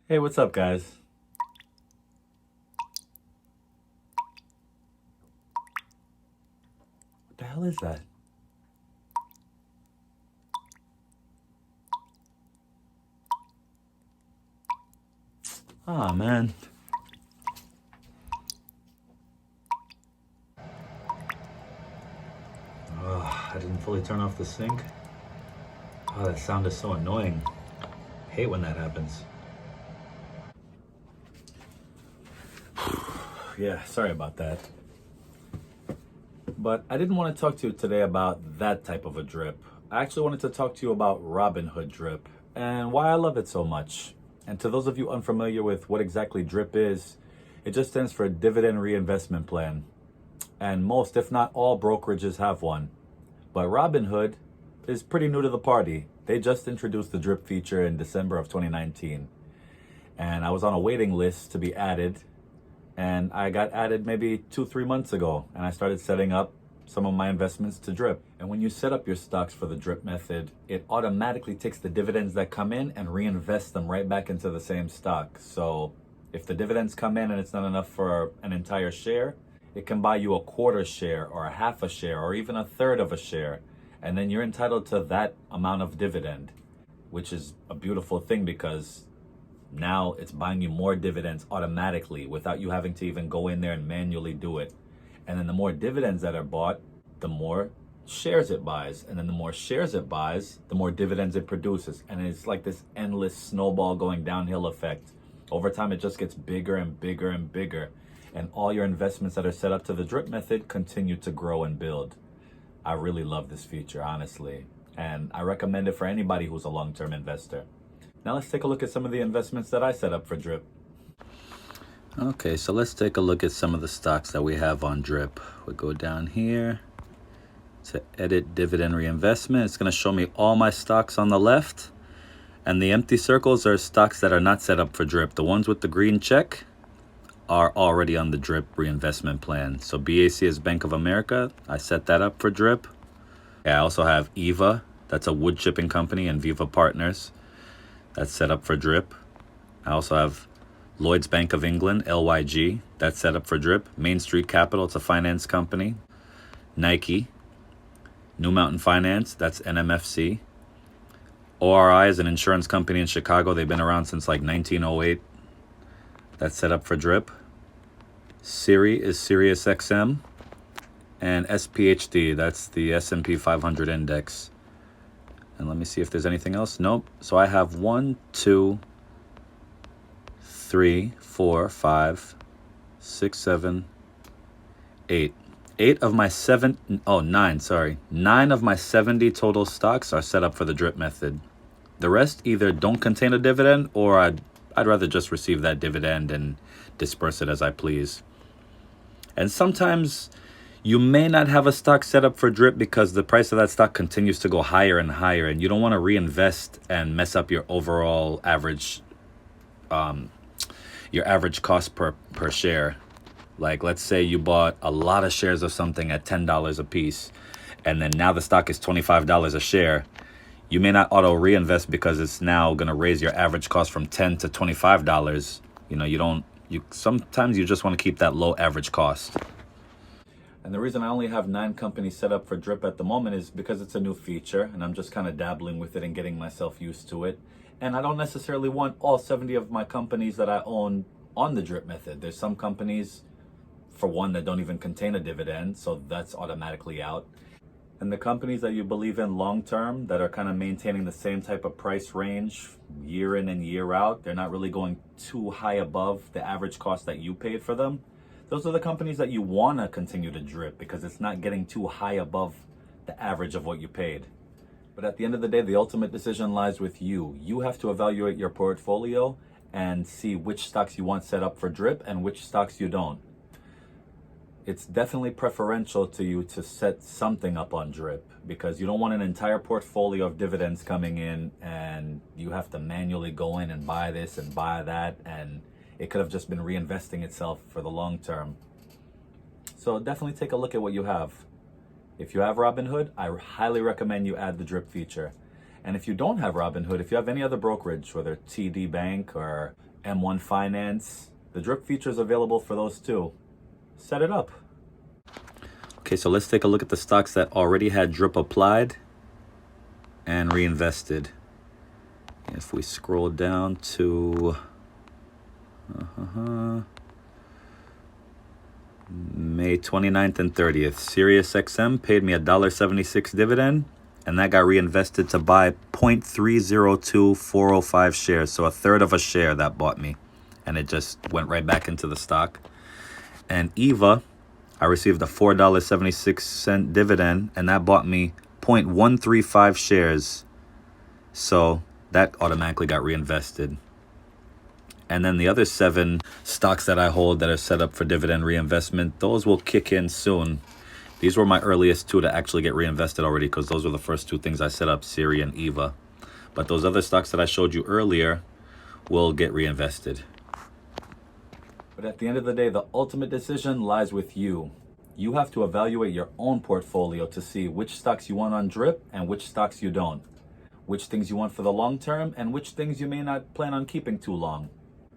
Hey, what's up, guys? What the hell is that? Ah, man. I didn't fully turn off the sink. Oh, that sound is so annoying. Hate when that happens. Yeah, sorry about that. But I didn't want to talk to you today about that type of a drip. I actually wanted to talk to you about Robinhood drip and why I love it so much. And to those of you unfamiliar with what exactly drip is, it just stands for dividend reinvestment plan. And most, if not all, brokerages have one. But Robinhood is pretty new to the party. They just introduced the drip feature in December of 2019. And I was on a waiting list to be added. And I got added maybe 2-3 months ago. And I started setting up some of my investments to drip. And when you set up your stocks for the drip method, it automatically takes the dividends that come in and reinvests them right back into the same stock. So if the dividends come in and it's not enough for an entire share, it can buy you a quarter share or a half a share or even a third of a share. And then you're entitled to that amount of dividend, which is a beautiful thing because now it's buying you more dividends automatically without you having to even go in there and manually do it. And then the more dividends that are bought, the more shares it buys. And then the more shares it buys, the more dividends it produces. And it's like this endless snowball going downhill effect. Over time, it just gets bigger and bigger and bigger. And all your investments that are set up to the drip method continue to grow and build. I really love this feature, honestly. And I recommend it for anybody who's a long-term investor. Now let's take a look at some of the investments that I set up for drip. Okay, so let's take a look at some of the stocks that we have on drip. We go down here to edit dividend reinvestment. It's going to show me all my stocks on the left. And the empty circles are stocks that are not set up for drip. The ones with the green check are already on the drip reinvestment plan. So BAC is Bank of America. I set that up for drip. I also have EVA. That's a wood chipping company, and Viva Partners. That's set up for drip. I also have Lloyd's Bank of England, LYG. That's set up for drip. Main Street Capital, it's a finance company. Nike. New Mountain Finance, that's NMFC. ORI is an insurance company in Chicago. They've been around since like 1908. That's set up for drip. Siri is SiriusXM. And SPHD, that's the S&P 500 index. And let me see if there's anything else. Nope. So I have 1, 2, 3, 4, 5, 6, 7, 8. 8 of my 9, sorry. 9 of my 70 total stocks are set up for the drip method. The rest either don't contain a dividend or I'd rather just receive that dividend and disperse it as I please. And sometimes you may not have a stock set up for drip because the price of that stock continues to go higher and higher, and you don't want to reinvest and mess up your overall average cost per share. Like, let's say you bought a lot of shares of something at $10 a piece, and then now the stock is $25 a share. You may not auto reinvest because it's now going to raise your average cost from $10 to $25. Sometimes you just want to keep that low average cost. And the reason I only have 9 companies set up for drip at the moment is because it's a new feature and I'm just kind of dabbling with it and getting myself used to it. And I don't necessarily want all 70 of my companies that I own on the drip method. There's some companies, for one, that don't even contain a dividend, so that's automatically out. And the companies that you believe in long term, that are kind of maintaining the same type of price range year in and year out, they're not really going too high above the average cost that you paid for them. Those are the companies that you want to continue to drip because it's not getting too high above the average of what you paid. But at the end of the day, the ultimate decision lies with you. You have to evaluate your portfolio and see which stocks you want set up for drip and which stocks you don't. It's definitely preferential to you to set something up on drip because you don't want an entire portfolio of dividends coming in and you have to manually go in and buy this and buy that, and it could have just been reinvesting itself for the long term. So definitely take a look at what you have. If you have Robinhood, I highly recommend you add the drip feature. And if you don't have Robinhood, if you have any other brokerage, whether TD Bank or M1 Finance. The drip feature is available for those too. Set it up. Okay, so let's take a look at the stocks that already had drip applied and reinvested. If we scroll down to May 29th and 30th, SiriusXM paid me $1.76 dividend, and that got reinvested to buy 0.302405 shares. So a third of a share that bought me, and it just went right back into the stock. And EVA, I received a $4.76 dividend, and that bought me 0.135 shares. So that automatically got reinvested. And then the other 7 stocks that I hold that are set up for dividend reinvestment, those will kick in soon. These were my earliest 2 to actually get reinvested already, because those were the first 2 things I set up, Siri and EVA. But those other stocks that I showed you earlier will get reinvested. But at the end of the day, the ultimate decision lies with you. You have to evaluate your own portfolio to see which stocks you want on drip and which stocks you don't. Which things you want for the long term and which things you may not plan on keeping too long.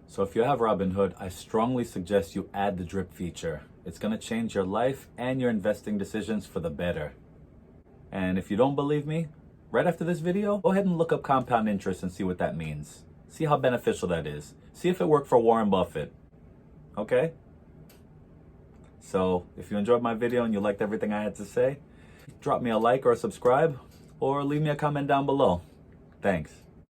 So if you have Robinhood, I strongly suggest you add the drip feature. It's going to change your life and your investing decisions for the better. And if you don't believe me, right after this video, go ahead and look up compound interest and see what that means. See how beneficial that is. See if it worked for Warren Buffett. Okay? So if you enjoyed my video and you liked everything I had to say, drop me a like or a subscribe, or leave me a comment down below. Thanks.